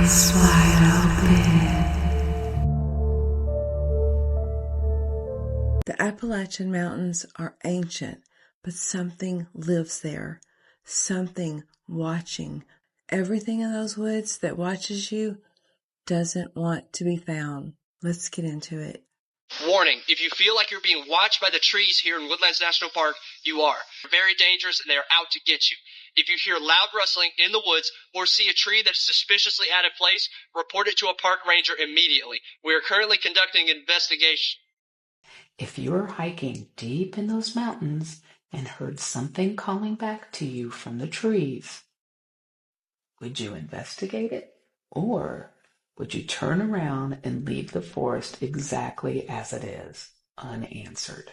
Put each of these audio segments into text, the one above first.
Eyes wide open. The Appalachian Mountains are ancient, but something lives there. Something watching. Everything in those woods that watches you doesn't want to be found. Let's get into it. Warning, if you feel like you're being watched by the trees here in Woodlands National Park, you are. They're very dangerous and they are out to get you. If you hear loud rustling in the woods or see a tree that's suspiciously out of place, report it to a park ranger immediately. We are currently conducting an investigation. If you are hiking deep in those mountains and heard something calling back to you from the trees, would you investigate it? Or would you turn around and leave the forest exactly as it is, unanswered?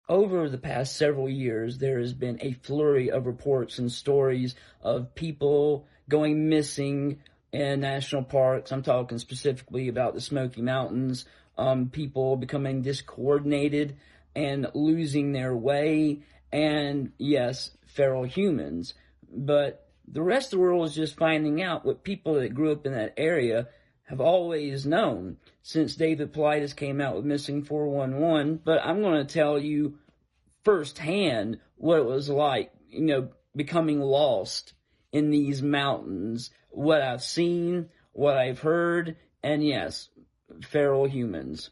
Over the past several years, there has been a flurry of reports and stories of people going missing in national parks. I'm talking specifically about the Smoky Mountains, people becoming discoordinated and losing their way, and yes, feral humans. But the rest of the world is just finding out what people that grew up in that area have always known since David Paulides came out with Missing 411. But I'm going to tell you firsthand what it was like, becoming lost in these mountains, what I've seen, what I've heard, and yes, feral humans.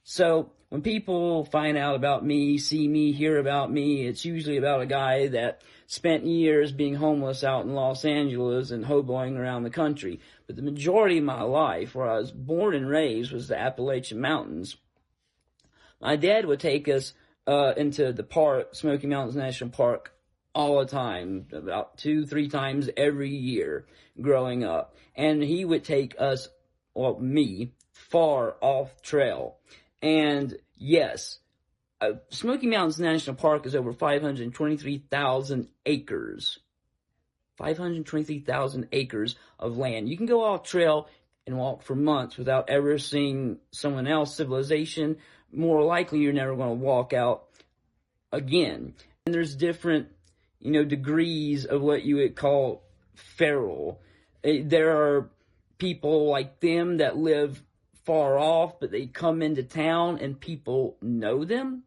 So when people find out about me, see me, hear about me, it's usually about a guy that spent years being homeless out in Los Angeles and hoboing around the country. But the majority of my life, where I was born and raised, was the Appalachian Mountains. My dad would take us into the park, Smoky Mountains National Park, all the time, about 2-3 times every year growing up. And he would take us, me, far off trail. And yes, Smoky Mountains National Park is over 523,000 acres. 523,000 acres of land. You can go off trail and walk for months without ever seeing someone else's civilization. More likely, you're never going to walk out again. And there's different, degrees of what you would call feral. There are people like them that live far off, but they come into town and people know them.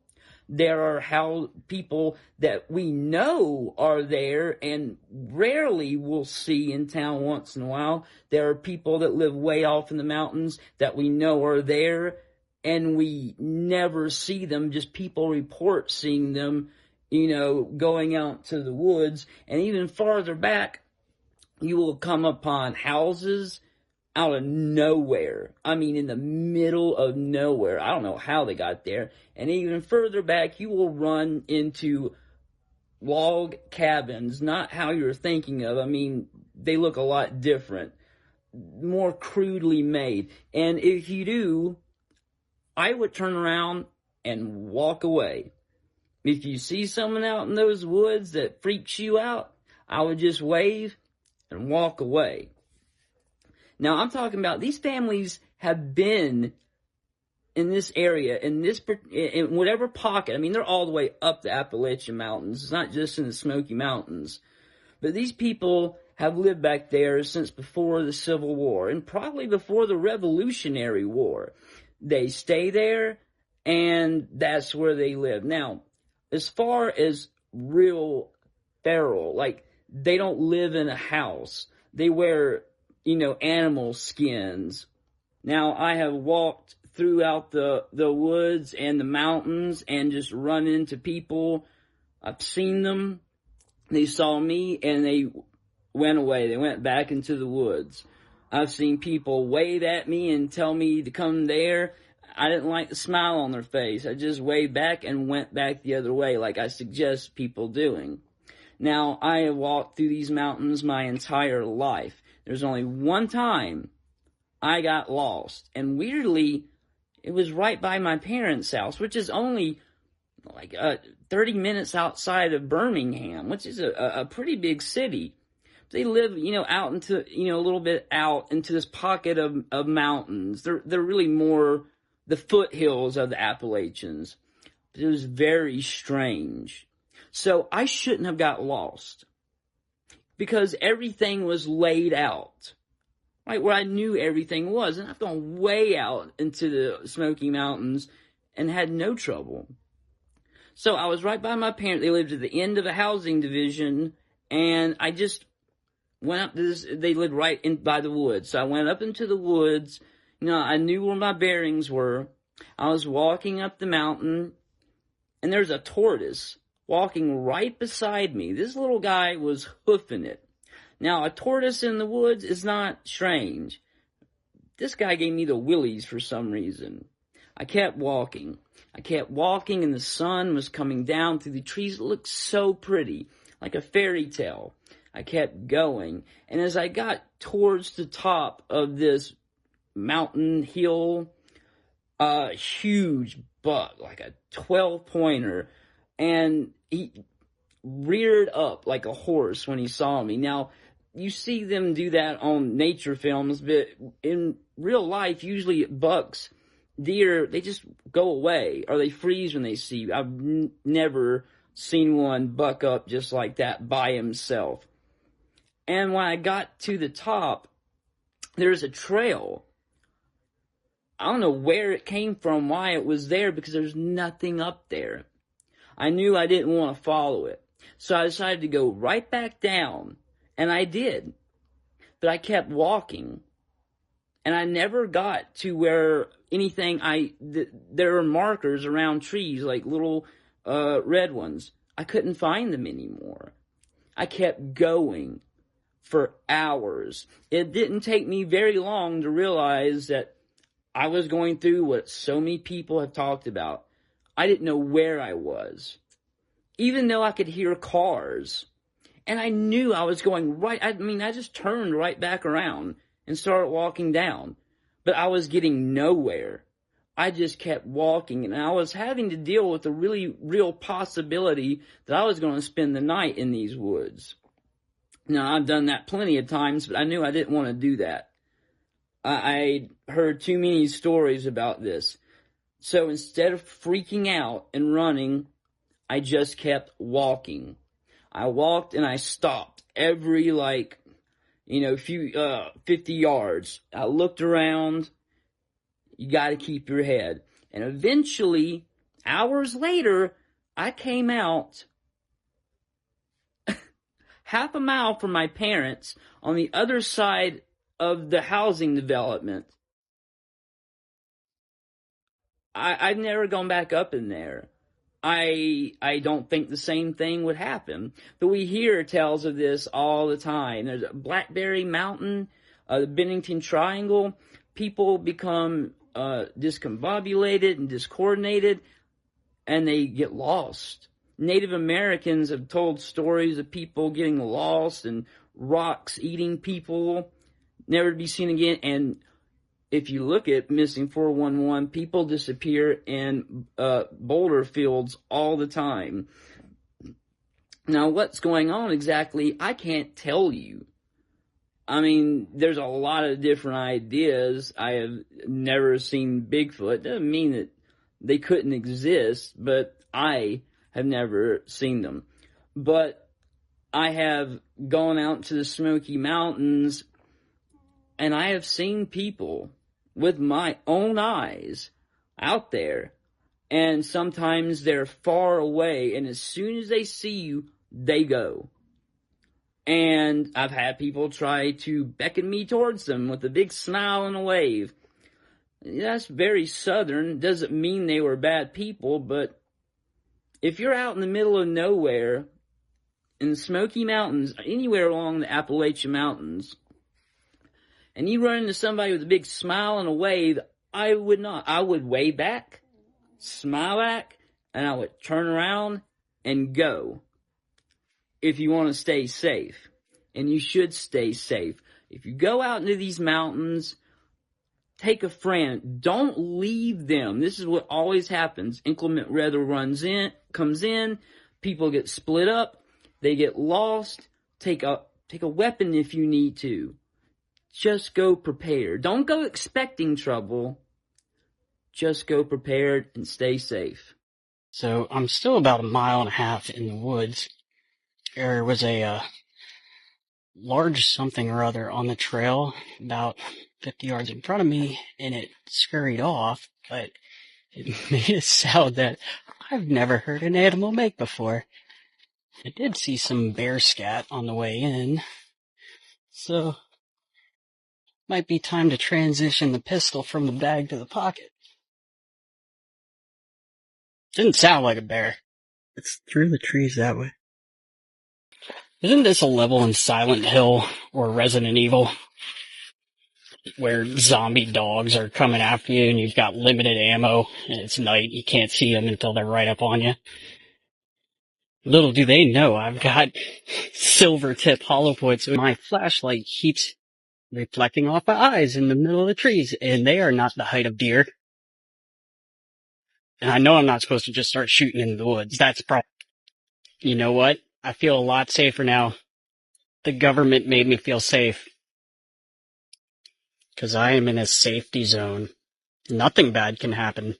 There are people that we know are there and rarely will see in town once in a while. There are people that live way off in the mountains that we know are there and we never see them. Just people report seeing them, going out to the woods. And even farther back, you will come upon houses out of nowhere. I mean, in the middle of nowhere. I don't know how they got there. And even further back, you will run into log cabins, not how you're thinking of. I mean, they look a lot different, more crudely made. And if you do, I would turn around and walk away. If you see someone out in those woods that freaks you out, I would just wave and walk away. Now, I'm talking about these families have been in this area, in whatever pocket. I mean, they're all the way up the Appalachian Mountains. It's not just in the Smoky Mountains. But these people have lived back there since before the Civil War and probably before the Revolutionary War. They stay there, and that's where they live. Now, as far as real feral, like they don't live in a house. They wear animal skins. Now, I have walked throughout the woods and the mountains and just run into people. I've seen them. They saw me and they went away. They went back into the woods. I've seen people wave at me and tell me to come there. I didn't like the smile on their face. I just waved back and went back the other way like I suggest people doing. Now, I have walked through these mountains my entire life. There's only one time I got lost. And weirdly, it was right by my parents' house, which is only like 30 minutes outside of Birmingham, which is a pretty big city. They live, out into, a little bit out into this pocket of mountains. They're really more the foothills of the Appalachians. It was very strange. So I shouldn't have got lost because everything was laid out. right where I knew everything was. And I've gone way out into the Smoky Mountains and had no trouble. So I was right by my parents. They lived at the end of a housing division, and I just went up to this. They lived right in by the woods. So I went up into the woods. I knew where my bearings were. I was walking up the mountain, and there's a tortoise walking right beside me. This little guy was hoofing it. Now, a tortoise in the woods is not strange. This guy gave me the willies for some reason. I kept walking, and the sun was coming down through the trees. It looked so pretty, like a fairy tale. I kept going, and as I got towards the top of this mountain hill, a huge buck, like a 12-pointer, and he reared up like a horse when he saw me. Now, you see them do that on nature films, but in real life, usually bucks, deer, they just go away, or they freeze when they see you. I've never seen one buck up just like that by himself. And when I got to the top, there's a trail. I don't know where it came from, why it was there, because there's nothing up there. I knew I didn't want to follow it. So I decided to go right back down, and I did. But I kept walking, and I never got to where there were markers around trees, like little red ones. I couldn't find them anymore. I kept going for hours. It didn't take me very long to realize that I was going through what so many people have talked about. I didn't know where I was, even though I could hear cars. And I knew I was going right. I just turned right back around and started walking down. But I was getting nowhere. I just kept walking, and I was having to deal with the really real possibility that I was going to spend the night in these woods. Now, I've done that plenty of times, but I knew I didn't want to do that. I heard too many stories about this. So instead of freaking out and running, I just kept walking. I walked and I stopped every 50 yards. I looked around. You got to keep your head. And eventually, hours later, I came out half a mile from my parents on the other side of the housing development. I've never gone back up in there. I don't think the same thing would happen. But we hear tales of this all the time. There's a Blackberry Mountain, the Bennington Triangle. People become discombobulated and discoordinated, and they get lost. Native Americans have told stories of people getting lost and rocks eating people, never to be seen again. And if you look at Missing 411, people disappear in boulder fields all the time. Now, what's going on exactly, I can't tell you. There's a lot of different ideas. I have never seen Bigfoot. Doesn't mean that they couldn't exist, but I have never seen them. But I have gone out to the Smoky Mountains, and I have seen people with my own eyes out there. And sometimes they're far away, and as soon as they see you, they go. And I've had people try to beckon me towards them with a big smile and a wave. That's very southern. Doesn't mean they were bad people, but if you're out in the middle of nowhere, in the Smoky Mountains, anywhere along the Appalachian Mountains, and you run into somebody with a big smile and a wave, I would not. I would wave back, smile back, and I would turn around and go. If you want to stay safe. And you should stay safe. If you go out into these mountains, take a friend. Don't leave them. This is what always happens. Inclement weather comes in, people get split up, they get lost. Take a weapon if you need to. Just go prepared. Don't go expecting trouble. Just go prepared and stay safe. So I'm still about 1.5 miles in the woods. There was a large something or other on the trail about 50 yards in front of me, and it scurried off, but it made a sound that I've never heard an animal make before. I did see some bear scat on the way in, so might be time to transition the pistol from the bag to the pocket. Didn't sound like a bear. It's through the trees that way. Isn't this a level in Silent Hill or Resident Evil where zombie dogs are coming after you and you've got limited ammo and it's night, you can't see them until they're right up on you? Little do they know I've got silver tip hollow points. My flashlight keeps reflecting off my eyes in the middle of the trees, and they are not the height of deer. And I know I'm not supposed to just start shooting in the woods. That's probably... You know what? I feel a lot safer now. The government made me feel safe. 'Cause I am in a safety zone. Nothing bad can happen.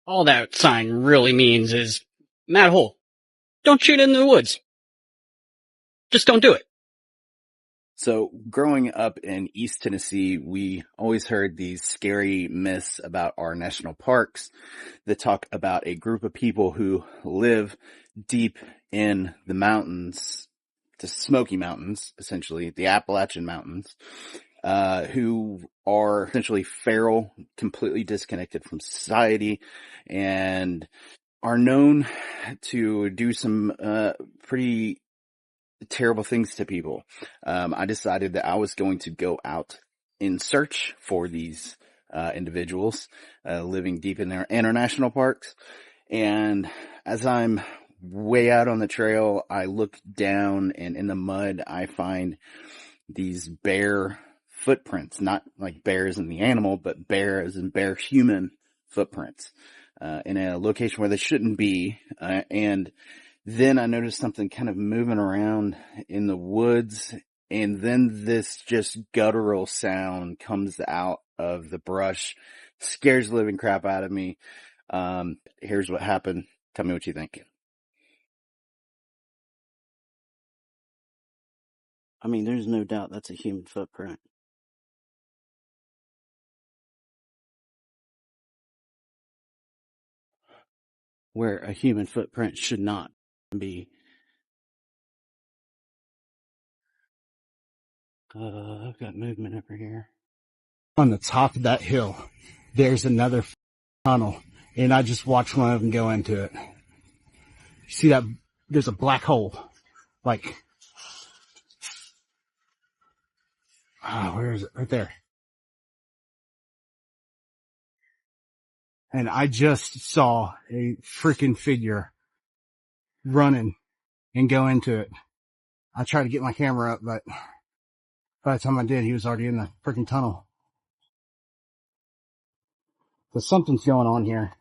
All that sign really means is, Matt Hole, don't shoot in the woods. Just don't do it. So growing up in East Tennessee, we always heard these scary myths about our national parks that talk about a group of people who live deep in the mountains, the Smoky Mountains, essentially, the Appalachian Mountains, who are essentially feral, completely disconnected from society, and are known to do some pretty terrible things to people. I decided that I was going to go out in search for these individuals living deep in their national parks. And as I'm way out on the trail, I look down, and in the mud I find these bear footprints, not like bears in the animal, but bear as in bear human footprints in a location where they shouldn't be. And then I noticed something kind of moving around in the woods, and then this just guttural sound comes out of the brush, scares the living crap out of me. Here's what happened. Tell me what you think. I mean, there's no doubt that's a human footprint. Where a human footprint should not be. I've got movement over here. On the top of that hill, there's another tunnel, and I just watched one of them go into it. You see that? There's a black hole. Like, where is it? Right there. And I just saw a freaking figure running and go into it. I tried to get my camera up, but by the time I did, he was already in the freaking tunnel. So something's going on here.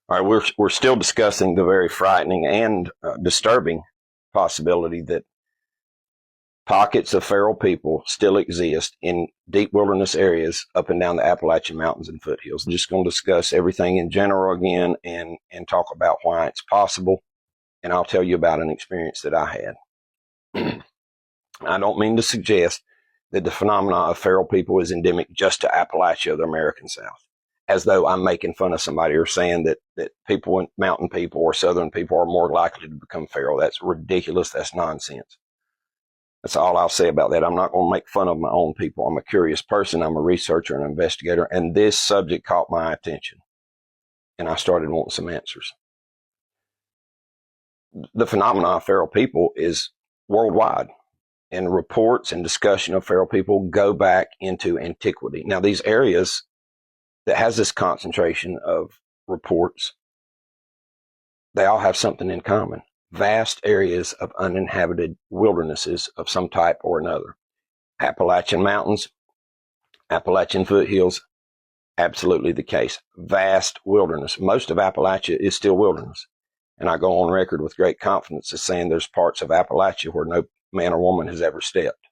All right, we're still discussing the very frightening and disturbing possibility that pockets of feral people still exist in deep wilderness areas up and down the Appalachian Mountains and foothills. I'm just going to discuss everything in general again and talk about why it's possible, and I'll tell you about an experience that I had. I don't mean to suggest that the phenomena of feral people is endemic just to Appalachia, the American South, as though I'm making fun of somebody or saying that people, mountain people or southern people, are more likely to become feral. That's ridiculous. That's nonsense. That's all I'll say about that. I'm not going to make fun of my own people. I'm a curious person. I'm a researcher and an investigator, and this subject caught my attention, and I started wanting some answers. The phenomenon of feral people is worldwide, and reports and discussion of feral people go back into antiquity. Now, these areas that has this concentration of reports, they all have something in common. Vast areas of uninhabited wildernesses of some type or another. Appalachian Mountains, Appalachian foothills, absolutely the case. Vast wilderness. Most of Appalachia is still wilderness. And I go on record with great confidence as saying there's parts of Appalachia where no man or woman has ever stepped.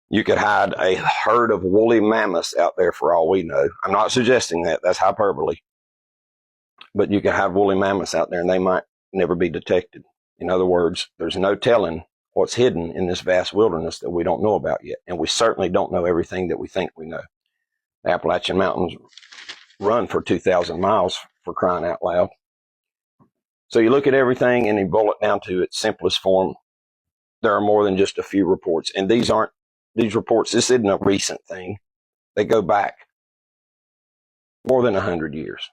You could hide a herd of woolly mammoths out there for all we know. I'm not suggesting that. That's hyperbole. But you could have woolly mammoths out there and they might never be detected. In other words, there's no telling what's hidden in this vast wilderness that we don't know about yet. And we certainly don't know everything that we think we know. The Appalachian Mountains run for 2,000 miles, for crying out loud. So you look at everything and you boil it down to its simplest form. There are more than just a few reports. And these reports, this isn't a recent thing. They go back more than 100 years.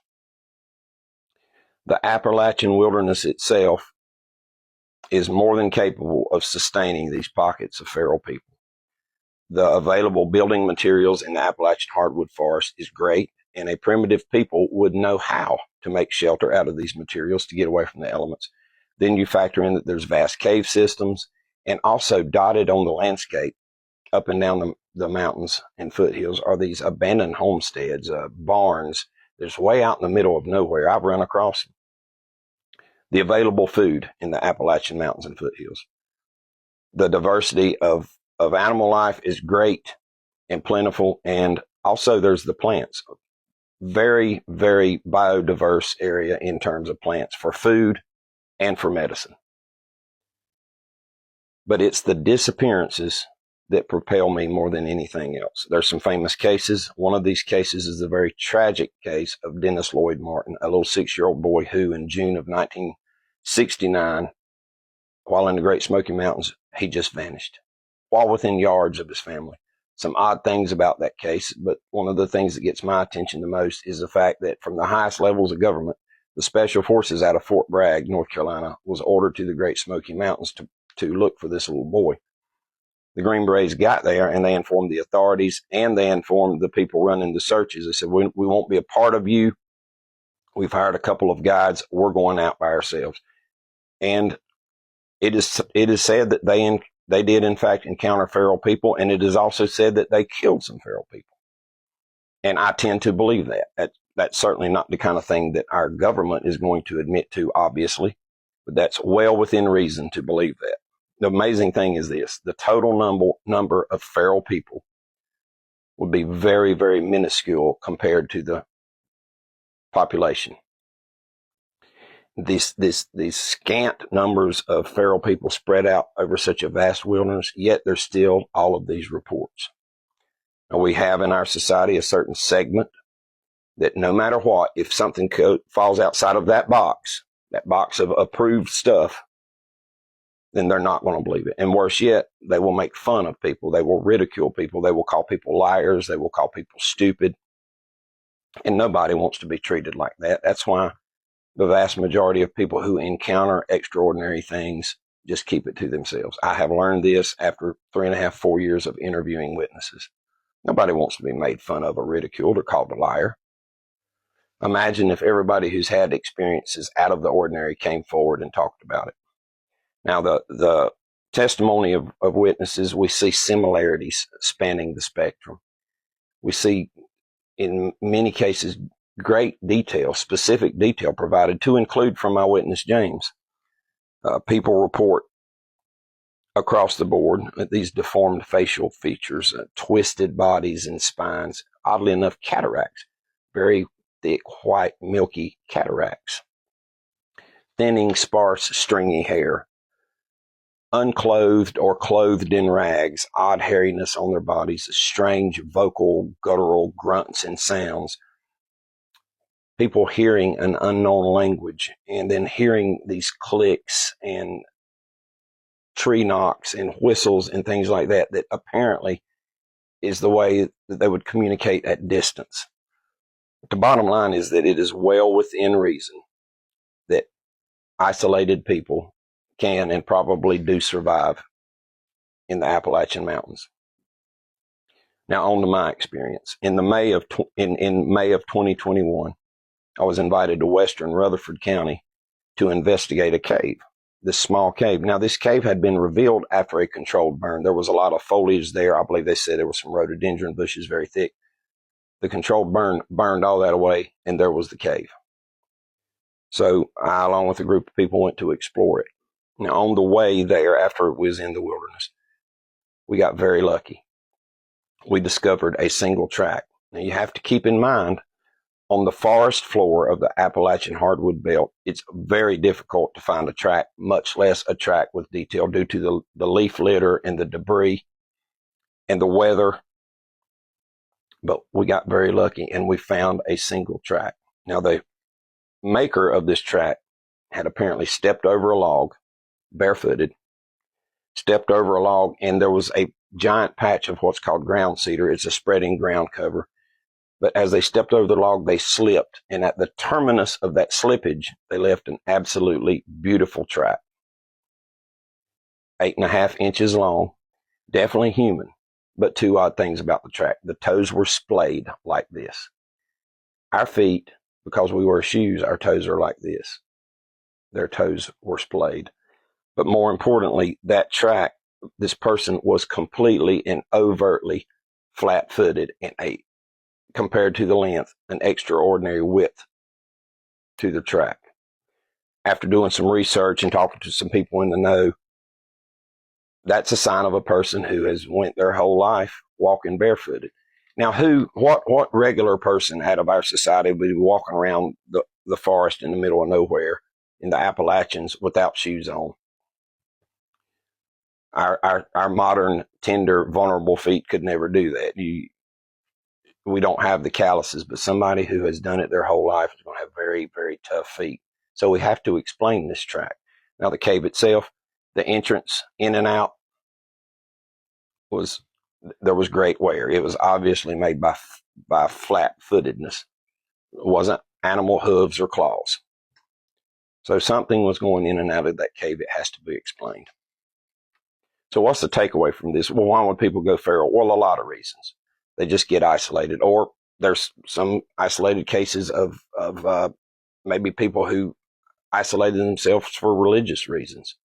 The Appalachian wilderness itself is more than capable of sustaining these pockets of feral people. The available building materials in the Appalachian hardwood forest is great, and a primitive people would know how to make shelter out of these materials to get away from the elements. Then you factor in that there's vast cave systems, and also dotted on the landscape up and down the mountains and foothills are these abandoned homesteads, barns. There's way out in the middle of nowhere. I've run across them. The available food in the Appalachian Mountains and foothills. The diversity of animal life is great and plentiful, and also there's the plants. Very, very biodiverse area in terms of plants for food and for medicine. But it's the disappearances that propel me more than anything else. There's some famous cases. One of these cases is the very tragic case of Dennis Lloyd Martin, a little 6-year-old boy who in June of 1969, while in the Great Smoky Mountains, he just vanished while within yards of his family. Some odd things about that case, but one of the things that gets my attention the most is the fact that from the highest levels of government, the Special Forces out of Fort Bragg, North Carolina, was ordered to the Great Smoky Mountains to look for this little boy. The Green Berets got there and they informed the authorities and they informed the people running the searches. They said, we won't be a part of you. We've hired a couple of guides. We're going out by ourselves. And it is said that they did in fact encounter feral people, and it is also said that they killed some feral people. And I tend to believe that. That's certainly not the kind of thing that our government is going to admit to, obviously, but that's well within reason to believe that. The amazing thing is this: the total number of feral people would be very, very minuscule compared to the population. These scant numbers of feral people spread out over such a vast wilderness, yet there's still all of these reports. Now, we have in our society a certain segment that no matter what, if something falls outside of that box of approved stuff, then they're not going to believe it. And worse yet, they will make fun of people. They will ridicule people. They will call people liars. They will call people stupid. And nobody wants to be treated like that. That's why the vast majority of people who encounter extraordinary things just keep it to themselves. I have learned this after 3.5, 4 years of interviewing witnesses. Nobody wants to be made fun of or ridiculed or called a liar. Imagine if everybody who's had experiences out of the ordinary came forward and talked about it. Now, the testimony of witnesses, we see similarities spanning the spectrum. We see, in many cases, great detail, specific detail provided, to include from my witness, James. People report across the board these deformed facial features, twisted bodies and spines, oddly enough, cataracts, very thick, white, milky cataracts, thinning, sparse, stringy hair, unclothed or clothed in rags, odd hairiness on their bodies, strange vocal, guttural grunts and sounds, people hearing an unknown language and then hearing these clicks and tree knocks and whistles and things like that apparently is the way that they would communicate at distance. The bottom line is that it is well within reason that isolated people can and probably do survive in the Appalachian Mountains. Now, on to my experience. In May of 2021, I was invited to western Rutherford County to investigate a cave, this small cave. Now, this cave had been revealed after a controlled burn. There was a lot of foliage there. I believe they said there were some rhododendron bushes very thick. The controlled burn burned all that away, and there was the cave. So I, along with a group of people, went to explore it. Now, on the way there, after it was in the wilderness, we got very lucky. We discovered a single track. Now, you have to keep in mind, on the forest floor of the Appalachian hardwood belt, it's very difficult to find a track, much less a track with detail, due to the leaf litter and the debris and the weather. But we got very lucky and we found a single track. Now, the maker of this track had apparently stepped over a log, barefooted, stepped over a log, and there was a giant patch of what's called ground cedar. It's a spreading ground cover. But as they stepped over the log, they slipped. And at the terminus of that slippage, they left an absolutely beautiful track. 8.5 inches long, definitely human. But two odd things about the track. The toes were splayed like this. Our feet, because we wear shoes, our toes are like this. Their toes were splayed. But more importantly, that track, this person was completely and overtly flat-footed and compared to the length, an extraordinary width to the track. After doing some research and talking to some people in the know, that's a sign of a person who has went their whole life walking barefooted. Now, what regular person out of our society would be walking around the forest in the middle of nowhere in the Appalachians without shoes on? Our modern, tender, vulnerable feet could never do that. We don't have the calluses, but somebody who has done it their whole life is going to have very, very tough feet. So we have to explain this track. Now, the cave itself, the entrance in and out, there was great wear. It was obviously made by flat-footedness. It wasn't animal hooves or claws. So something was going in and out of that cave. It has to be explained. So what's the takeaway from this? Well, why would people go feral? Well, a lot of reasons. They just get isolated, or there's some isolated cases of maybe people who isolated themselves for religious reasons.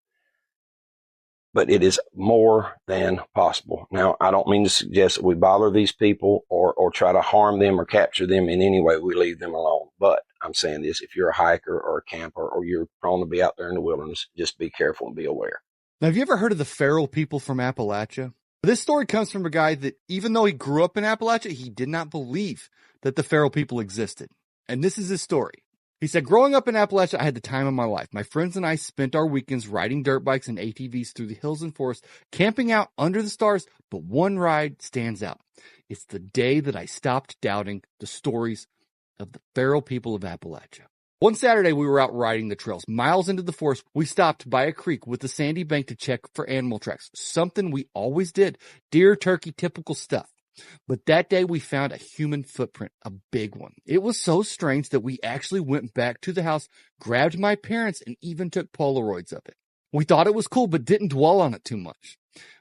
But it is more than possible. Now, I don't mean to suggest that we bother these people or try to harm them or capture them in any way. We leave them alone. But I'm saying this, if you're a hiker or a camper or you're prone to be out there in the wilderness, just be careful and be aware. Now, have you ever heard of the feral people from Appalachia? This story comes from a guy that, even though he grew up in Appalachia, he did not believe that the feral people existed. And this is his story. He said, growing up in Appalachia, I had the time of my life. My friends and I spent our weekends riding dirt bikes and ATVs through the hills and forests, camping out under the stars, but one ride stands out. It's the day that I stopped doubting the stories of the feral people of Appalachia. One Saturday, we were out riding the trails. Miles into the forest, we stopped by a creek with a sandy bank to check for animal tracks, something we always did. Deer, turkey, typical stuff. But that day we found a human footprint, a big one. It was so strange that we actually went back to the house, grabbed my parents, and even took Polaroids of it. We thought it was cool, but didn't dwell on it too much.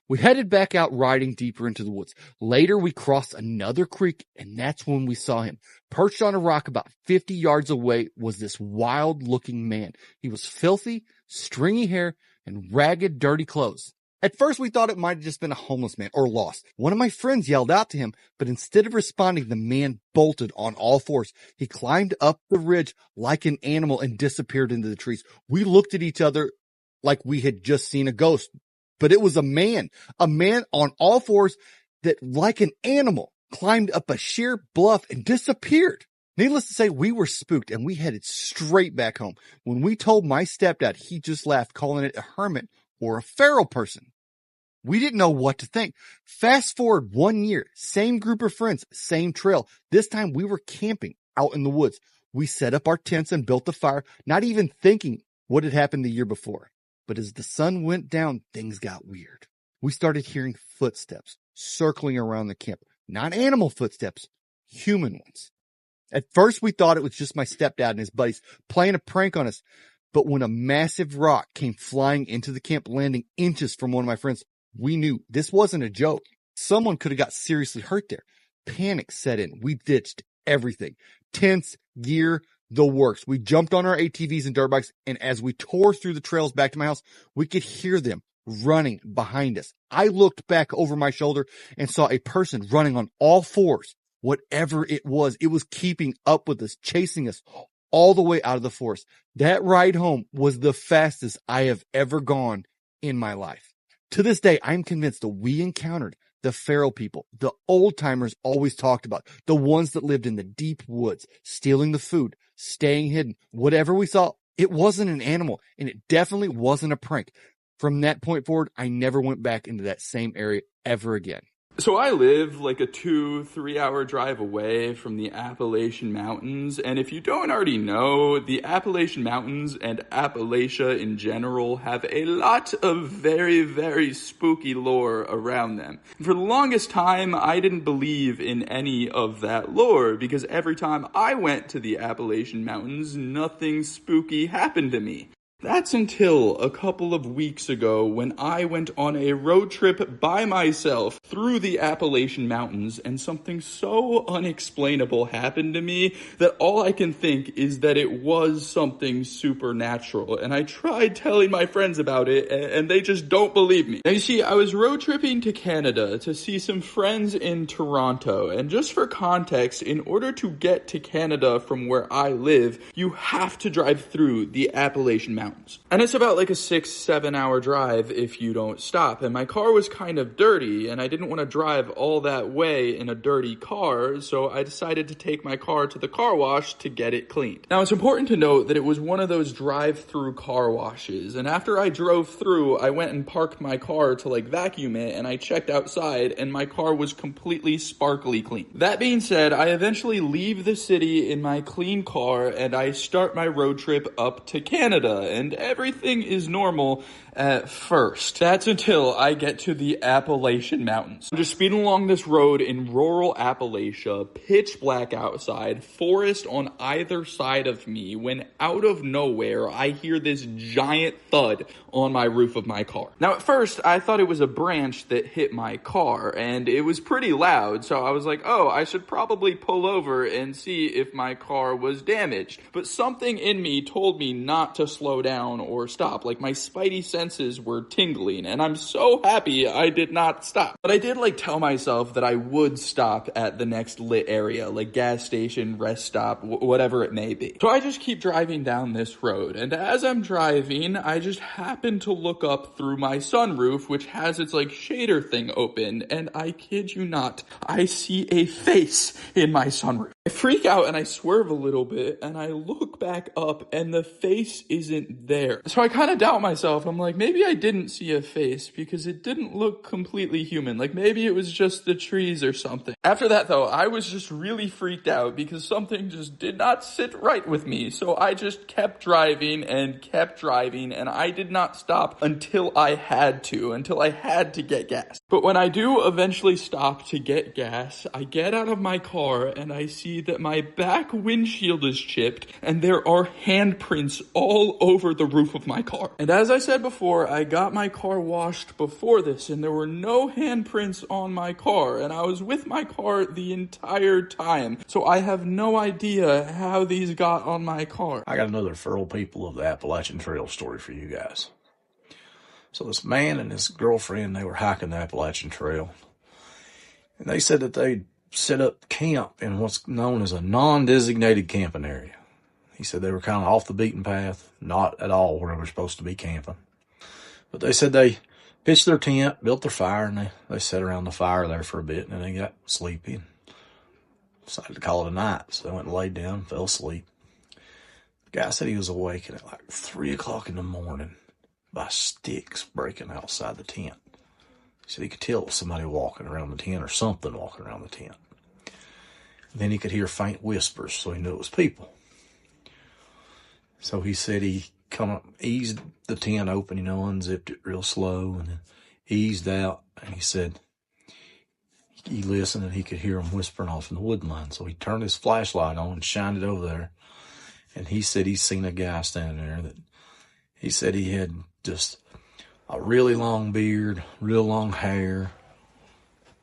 We headed back out riding deeper into the woods. Later, we crossed another creek, and that's when we saw him. Perched on a rock about 50 yards away was this wild-looking man. He was filthy, stringy hair, and ragged, dirty clothes. At first, we thought it might have just been a homeless man or lost. One of my friends yelled out to him, but instead of responding, the man bolted on all fours. He climbed up the ridge like an animal and disappeared into the trees. We looked at each other like we had just seen a ghost, but it was a man on all fours that, like an animal, climbed up a sheer bluff and disappeared. Needless to say, we were spooked and we headed straight back home. When we told my stepdad, he just laughed, calling it a hermit or a feral person. We didn't know what to think. Fast forward 1 year, same group of friends, same trail. This time we were camping out in the woods. We set up our tents and built a fire, not even thinking what had happened the year before. But as the sun went down, things got weird. We started hearing footsteps circling around the camp. Not animal footsteps, human ones. At first we thought it was just my stepdad and his buddies playing a prank on us. But when a massive rock came flying into the camp, landing inches from one of my friends, we knew this wasn't a joke. Someone could have got seriously hurt there. Panic set in. We ditched everything. Tents, gear, the works. We jumped on our ATVs and dirt bikes, and as we tore through the trails back to my house, we could hear them running behind us. I looked back over my shoulder and saw a person running on all fours. Whatever it was keeping up with us, chasing us all the way out of the forest. That ride home was the fastest I have ever gone in my life. To this day, I'm convinced that we encountered the feral people, the old timers always talked about, the ones that lived in the deep woods, stealing the food, staying hidden, whatever we saw, it wasn't an animal, and it definitely wasn't a prank. From that point forward, I never went back into that same area ever again. So I live like a 2-3 hour drive away from the Appalachian Mountains, and if you don't already know, the Appalachian Mountains and Appalachia in general have a lot of very, very spooky lore around them. For the longest time, I didn't believe in any of that lore, because every time I went to the Appalachian Mountains, nothing spooky happened to me. That's until a couple of weeks ago when I went on a road trip by myself through the Appalachian Mountains, and something so unexplainable happened to me that all I can think is that it was something supernatural. And I tried telling my friends about it, and they just don't believe me. Now you see, I was road tripping to Canada to see some friends in Toronto, and just for context, in order to get to Canada from where I live, you have to drive through the Appalachian Mountains. And it's about like a 6-7 hour drive if you don't stop. And my car was kind of dirty, and I didn't want to drive all that way in a dirty car, so I decided to take my car to the car wash to get it cleaned. Now, it's important to note that it was one of those drive-through car washes, and after I drove through, I went and parked my car to like vacuum it, and I checked outside, and my car was completely sparkly clean. That being said, I eventually leave the city in my clean car, and I start my road trip up to Canada, and everything is normal at first. That's until I get to the Appalachian Mountains. I'm just speeding along this road in rural Appalachia, pitch black outside, forest on either side of me, when out of nowhere I hear this giant thud on my roof of my car. Now at first I thought it was a branch that hit my car, and it was pretty loud, so I was like, oh, I should probably pull over and see if my car was damaged. But something in me told me not to slow down or stop. Like, my spidey senses were tingling, and I'm so happy I did not stop. But I did tell myself that I would stop at the next lit area, like gas station, rest stop, whatever it may be. So I just keep driving down this road, and as I'm driving, I just happen to look up through my sunroof, which has its shader thing open, and I kid you not, I see a face in my sunroof. I freak out and I swerve a little bit, and I look back up, and the face isn't there. So I kind of doubt myself. I'm like, maybe I didn't see a face because it didn't look completely human. Like, maybe it was just the trees or something. After that, though, I was just really freaked out because something just did not sit right with me. So I just kept driving, and I did not stop until I had to get gas. But when I do eventually stop to get gas, I get out of my car and I see that my back windshield is chipped, and there are handprints all over the roof of my car. And as I said before, I got my car washed before this, and there were no handprints on my car, and I was with my car the entire time, so I have no idea how these got on my car. I got another feral people of the Appalachian Trail story for you guys. So this man and his girlfriend, they were hiking the Appalachian Trail, and they said that they set up camp in what's known as a non-designated camping area. He said they were kind of off the beaten path, not at all where they were supposed to be camping. But they said they pitched their tent, built their fire, and they sat around the fire there for a bit, and then they got sleepy and decided to call it a night. So they went and laid down, fell asleep. The guy said he was awakened at 3 o'clock in the morning by sticks breaking outside the tent. He said he could tell it was somebody walking around the tent or something walking around the tent. And then he could hear faint whispers, so he knew it was people. So he said he eased the tent open, unzipped it real slow, and then eased out. And he said he listened and he could hear them whispering off in the wood line. So he turned his flashlight on and shined it over there. And he said he's seen a guy standing there that he said he had just a really long beard, real long hair.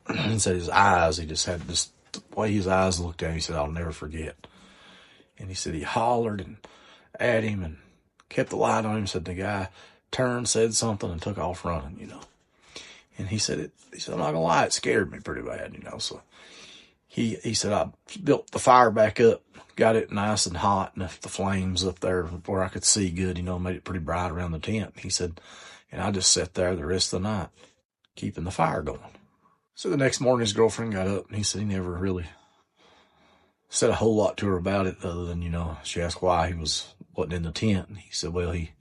He said his eyes, he just had this, the way his eyes looked at him, he said, I'll never forget. And he said he hollered and at him and kept the light on him. Said the guy turned, said something, and took off running, And he said, I'm not gonna lie, it scared me pretty bad, So he said, I built the fire back up, got it nice and hot, and the flames up there where I could see good, made it pretty bright around the tent. He said, and I just sat there the rest of the night, keeping the fire going. So the next morning his girlfriend got up and he said he never really said a whole lot to her about it other than, she asked why he wasn't in the tent. And he said, well, he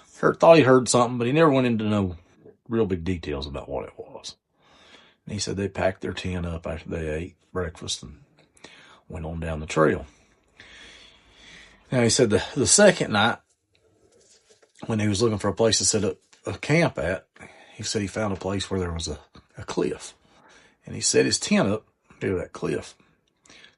thought he heard something, but he never went into no real big details about what it was. And he said they packed their tent up after they ate breakfast and went on down the trail. Now, he said the second night, when he was looking for a place to set up a camp at, he said he found a place where there was a cliff. And he set his tent up near that cliff.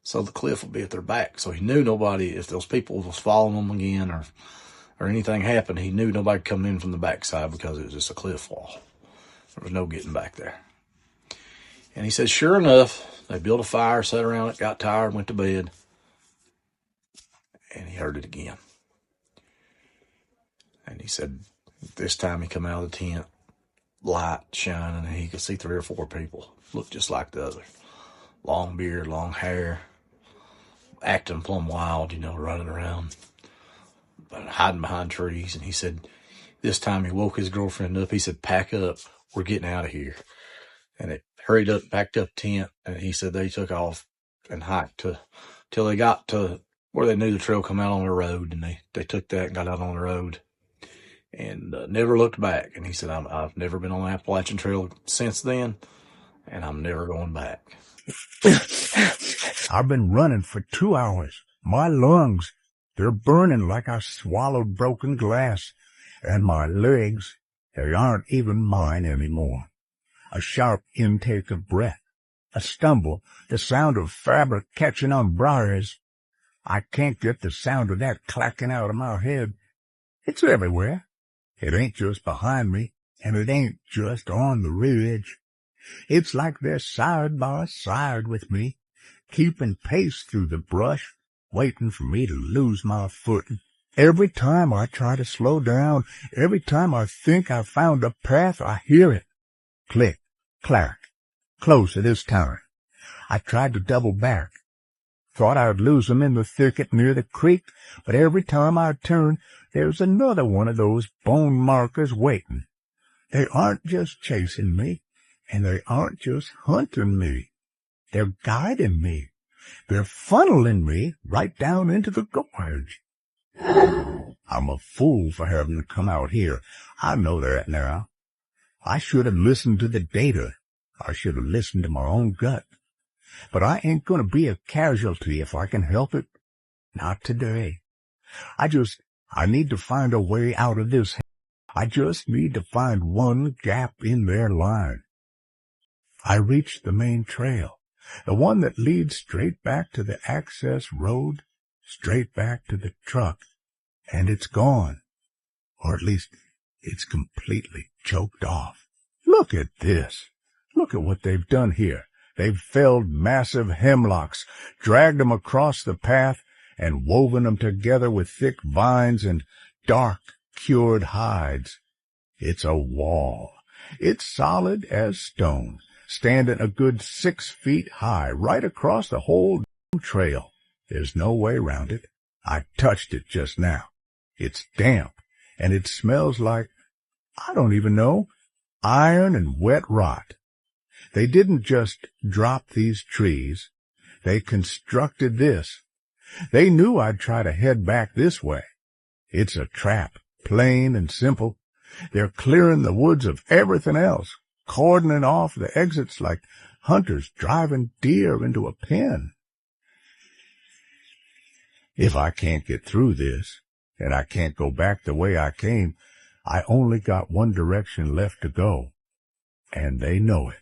So the cliff would be at their back. So he knew nobody, if those people was following them again or anything happened, he knew nobody coming in from the backside because it was just a cliff wall. There was no getting back there. And he said, sure enough, they built a fire, sat around it, got tired, went to bed. And he heard it again. And he said, this time he come out of the tent, light shining, and he could see 3 or 4 people, looked just like the other. Long beard, long hair, acting plumb wild, running around, but hiding behind trees. And he said, this time he woke his girlfriend up. He said, pack up, we're getting out of here. And it hurried up, packed up tent, and he said they took off and hiked till they got to where they knew the trail come out on the road, and they took that and got out on the road and never looked back. And he said, I've never been on the Appalachian Trail since then, and I'm never going back. I've been running for 2 hours. My lungs, they're burning like I swallowed broken glass, and my legs, they aren't even mine anymore. A sharp intake of breath, a stumble, the sound of fabric catching on briars. I can't get the sound of that clacking out of my head. It's everywhere. It ain't just behind me, and it ain't just on the ridge. It's like they're side by side with me, keeping pace through the brush, waiting for me to lose my footing. Every time I try to slow down, every time I think I've found a path, I hear it. Click, clack, closer this time. I tried to double back. Thought I'd lose them in the thicket near the creek, but every time I turn, there's another one of those bone markers waiting. They aren't just chasing me, and they aren't just hunting me. They're guiding me. They're funneling me right down into the gorge. I'm a fool for having to come out here. I know that now. I should have listened to the data. I should have listened to my own gut. But I ain't going to be a casualty if I can help it. Not today. I need to find a way out of this. I just need to find one gap in their line. I reached the main trail, the one that leads straight back to the access road, straight back to the truck, and it's gone. Or at least it's completely choked off. Look at this. Look at what they've done here. They've felled massive hemlocks, dragged them across the path, and woven them together with thick vines and dark, cured hides. It's a wall. It's solid as stone, standing a good 6 feet high, right across the whole trail. There's no way round it. I touched it just now. It's damp, and it smells like, I don't even know, iron and wet rot. They didn't just drop these trees. They constructed this. They knew I'd try to head back this way. It's a trap, plain and simple. They're clearing the woods of everything else, cordoning off the exits like hunters driving deer into a pen. If I can't get through this, and I can't go back the way I came, I only got one direction left to go, and they know it.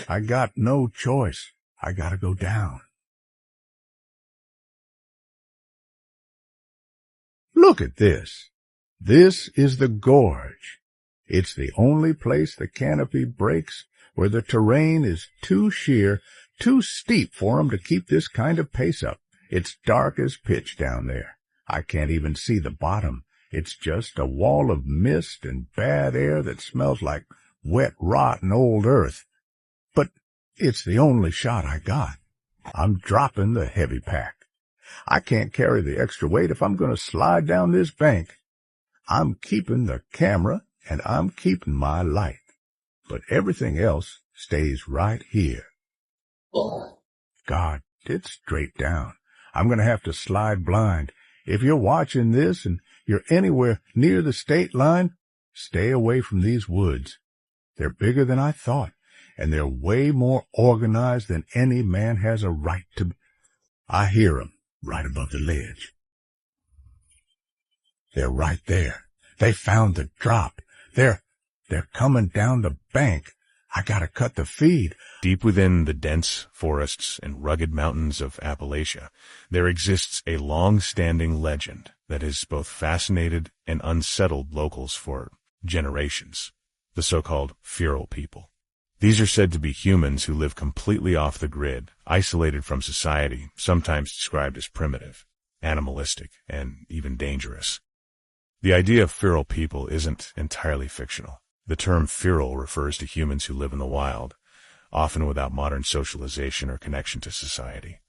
I got no choice. I gotta go down. Look at this. This is the gorge. It's the only place the canopy breaks where the terrain is too sheer, too steep for 'em to keep this kind of pace up. It's dark as pitch down there. I can't even see the bottom. It's just a wall of mist and bad air that smells like wet rot and old earth. But it's the only shot I got. I'm dropping the heavy pack. I can't carry the extra weight if I'm going to slide down this bank. I'm keeping the camera, and I'm keeping my light. But everything else stays right here. God, it's straight down. I'm going to have to slide blind. If you're watching this and you're anywhere near the state line, stay away from these woods. They're bigger than I thought, and they're way more organized than any man has a right to. I hear 'em right above the ledge. They're right there. They found the drop. They're coming down the bank. I gotta cut the feed. Deep within the dense forests and rugged mountains of Appalachia, there exists a long-standing legend that has both fascinated and unsettled locals for generations, the so-called feral people. These are said to be humans who live completely off the grid, isolated from society, sometimes described as primitive, animalistic, and even dangerous. The idea of feral people isn't entirely fictional. The term feral refers to humans who live in the wild, often without modern socialization or connection to society.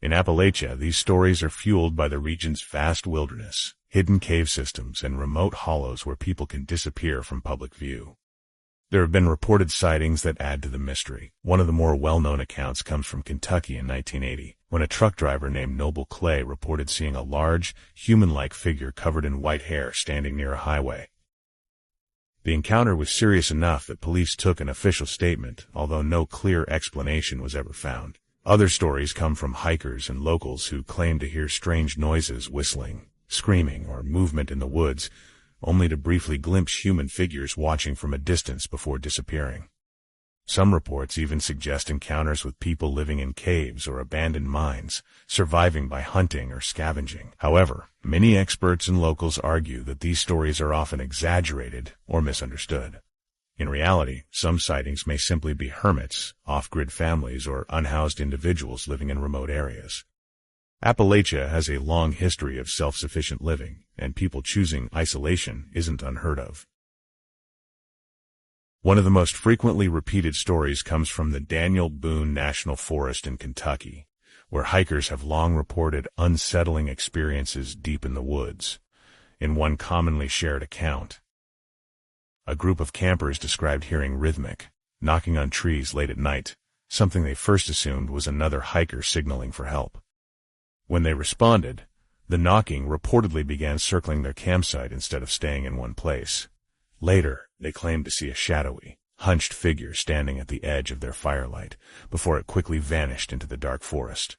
In Appalachia, these stories are fueled by the region's vast wilderness, hidden cave systems, and remote hollows where people can disappear from public view. There have been reported sightings that add to the mystery. One of the more well-known accounts comes from Kentucky in 1980, when a truck driver named Noble Clay reported seeing a large, human-like figure covered in white hair standing near a highway. The encounter was serious enough that police took an official statement, although no clear explanation was ever found. Other stories come from hikers and locals who claim to hear strange noises, whistling, screaming, or movement in the woods, only to briefly glimpse human figures watching from a distance before disappearing. Some reports even suggest encounters with people living in caves or abandoned mines, surviving by hunting or scavenging. However, many experts and locals argue that these stories are often exaggerated or misunderstood. In reality, some sightings may simply be hermits, off-grid families, or unhoused individuals living in remote areas. Appalachia has a long history of self-sufficient living, and people choosing isolation isn't unheard of. One of the most frequently repeated stories comes from the Daniel Boone National Forest in Kentucky, where hikers have long reported unsettling experiences deep in the woods. In one commonly shared account, a group of campers described hearing rhythmic, knocking on trees late at night, something they first assumed was another hiker signaling for help. When they responded, the knocking reportedly began circling their campsite instead of staying in one place. Later, they claimed to see a shadowy, hunched figure standing at the edge of their firelight, before it quickly vanished into the dark forest.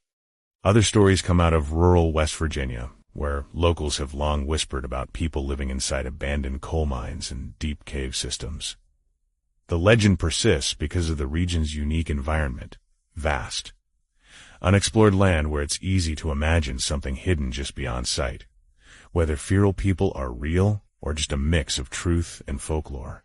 Other stories come out of rural West Virginia, where locals have long whispered about people living inside abandoned coal mines and deep cave systems. The legend persists because of the region's unique environment, vast, unexplored land where it's easy to imagine something hidden just beyond sight. Whether feral people are real or just a mix of truth and folklore,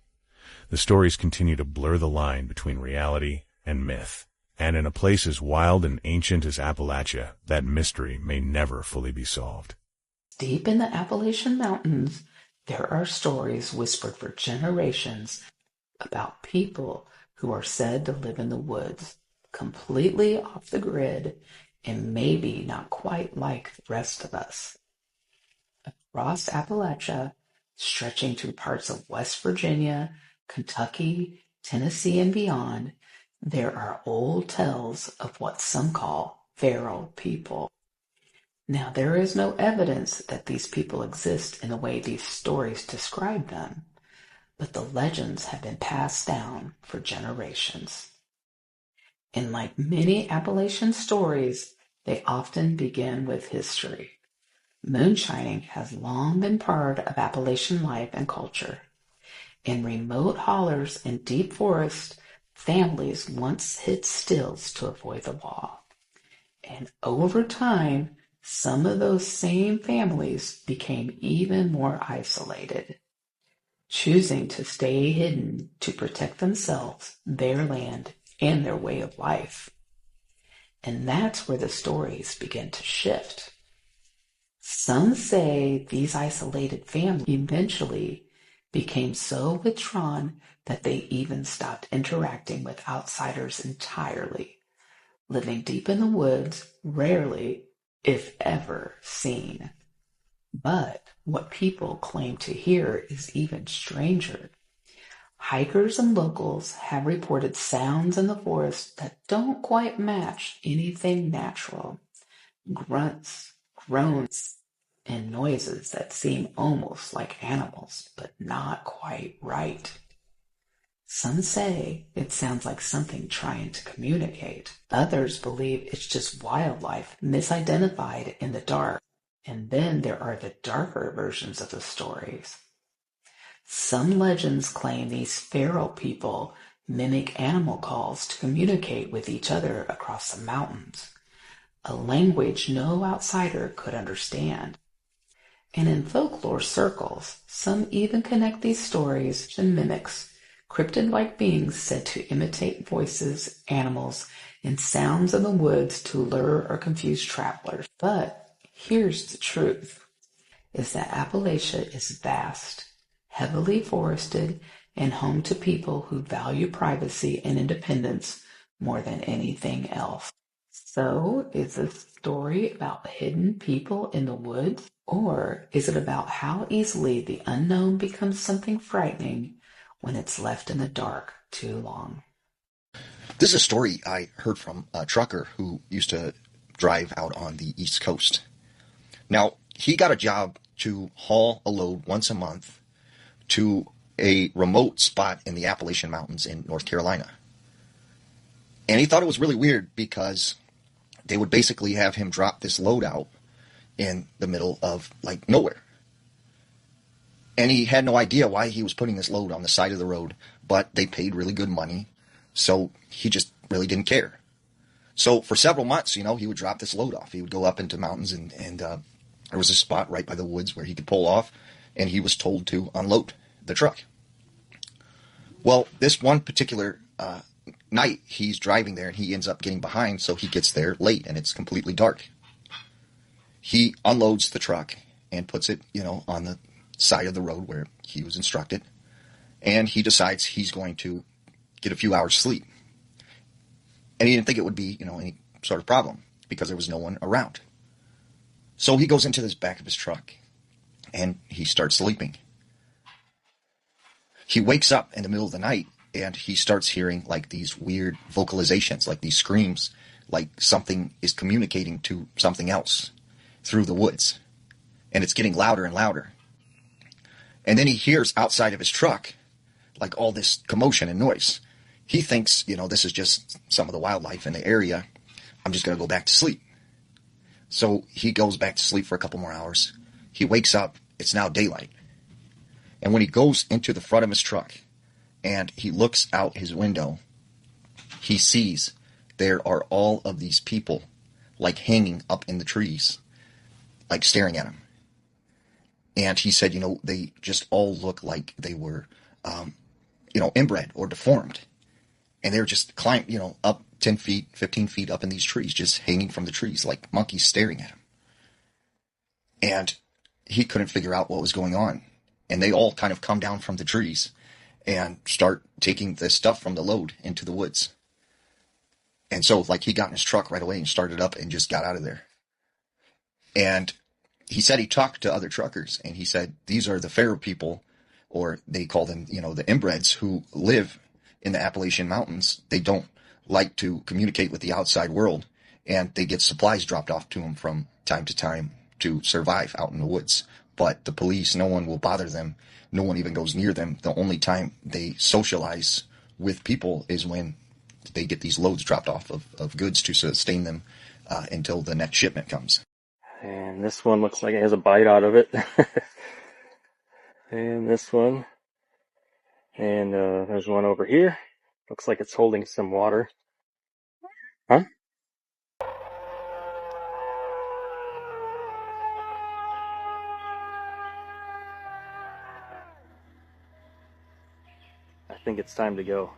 the stories continue to blur the line between reality and myth. And in a place as wild and ancient as Appalachia, that mystery may never fully be solved. Deep in the Appalachian Mountains, there are stories whispered for generations about people who are said to live in the woods, completely off the grid and maybe not quite like the rest of us. Across Appalachia, stretching through parts of West Virginia, Kentucky, Tennessee, and beyond, there are old tales of what some call feral people. Now, there is no evidence that these people exist in the way these stories describe them, but the legends have been passed down for generations. And like many Appalachian stories, they often begin with history. Moonshining has long been part of Appalachian life and culture. In remote hollers and deep forests, families once hid stills to avoid the law. And over time, some of those same families became even more isolated, choosing to stay hidden to protect themselves, their land, and their way of life. And that's where the stories begin to shift. Some say these isolated families eventually became so withdrawn that they even stopped interacting with outsiders entirely, living deep in the woods, rarely, if ever, seen. But what people claim to hear is even stranger. Hikers and locals have reported sounds in the forest that don't quite match anything natural. Grunts, groans, and noises that seem almost like animals, but not quite right. Some say it sounds like something trying to communicate. Others believe it's just wildlife misidentified in the dark. And then there are the darker versions of the stories. Some legends claim these feral people mimic animal calls to communicate with each other across the mountains, a language no outsider could understand. And in folklore circles, some even connect these stories to mimics, cryptid-like beings said to imitate voices, animals, and sounds in the woods to lure or confuse travelers. But here's the truth, is that Appalachia is vast, heavily forested, and home to people who value privacy and independence more than anything else. So, is this story about hidden people in the woods? Or is it about how easily the unknown becomes something frightening when it's left in the dark too long? This is a story I heard from a trucker who used to drive out on the East Coast. Now, he got a job to haul a load once a month to a remote spot in the Appalachian Mountains in North Carolina. And he thought it was really weird because they would basically have him drop this load out in the middle of, like, nowhere. And he had no idea why he was putting this load on the side of the road, but they paid really good money, so he just really didn't care. So for several months, he would drop this load off. He would go up into mountains, and there was a spot right by the woods where he could pull off, and he was told to unload the truck. Well, this one particular night, he's driving there, and he ends up getting behind, so he gets there late, and it's completely dark. He unloads the truck and puts it, on the side of the road where he was instructed, and he decides he's going to get a few hours sleep. And he didn't think it would be, any sort of problem because there was no one around. So he goes into the back of his truck and he starts sleeping. He wakes up in the middle of the night and he starts hearing like these weird vocalizations, like these screams, like something is communicating to something else through the woods. And it's getting louder and louder. And then he hears outside of his truck like all this commotion and noise. He thinks, this is just some of the wildlife in the area. I'm just going to go back to sleep. So he goes back to sleep for a couple more hours. He wakes up. It's now daylight. And when he goes into the front of his truck and he looks out his window, he sees there are all of these people like hanging up in the trees, like staring at him. And he said, they just all look like they were, inbred or deformed. And they were just up 10 feet, 15 feet up in these trees, just hanging from the trees like monkeys staring at him. And he couldn't figure out what was going on. And they all kind of come down from the trees and start taking the stuff from the load into the woods. And so, he got in his truck right away and started up and just got out of there. And he said he talked to other truckers, and he said these are the feral people, or they call them, the inbreds, who live in the Appalachian Mountains. They don't like to communicate with the outside world, and they get supplies dropped off to them from time to time to survive out in the woods. But the police, no one will bother them. No one even goes near them. The only time they socialize with people is when they get these loads dropped off of goods to sustain them until the next shipment comes. And this one looks like it has a bite out of it. And this one. And there's one over here. Looks like it's holding some water. Huh? I think it's time to go.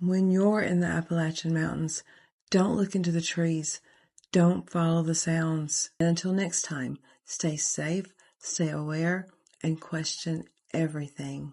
When you're in the Appalachian Mountains, don't look into the trees. Don't follow the sounds. And until next time, stay safe, stay aware, and question everything.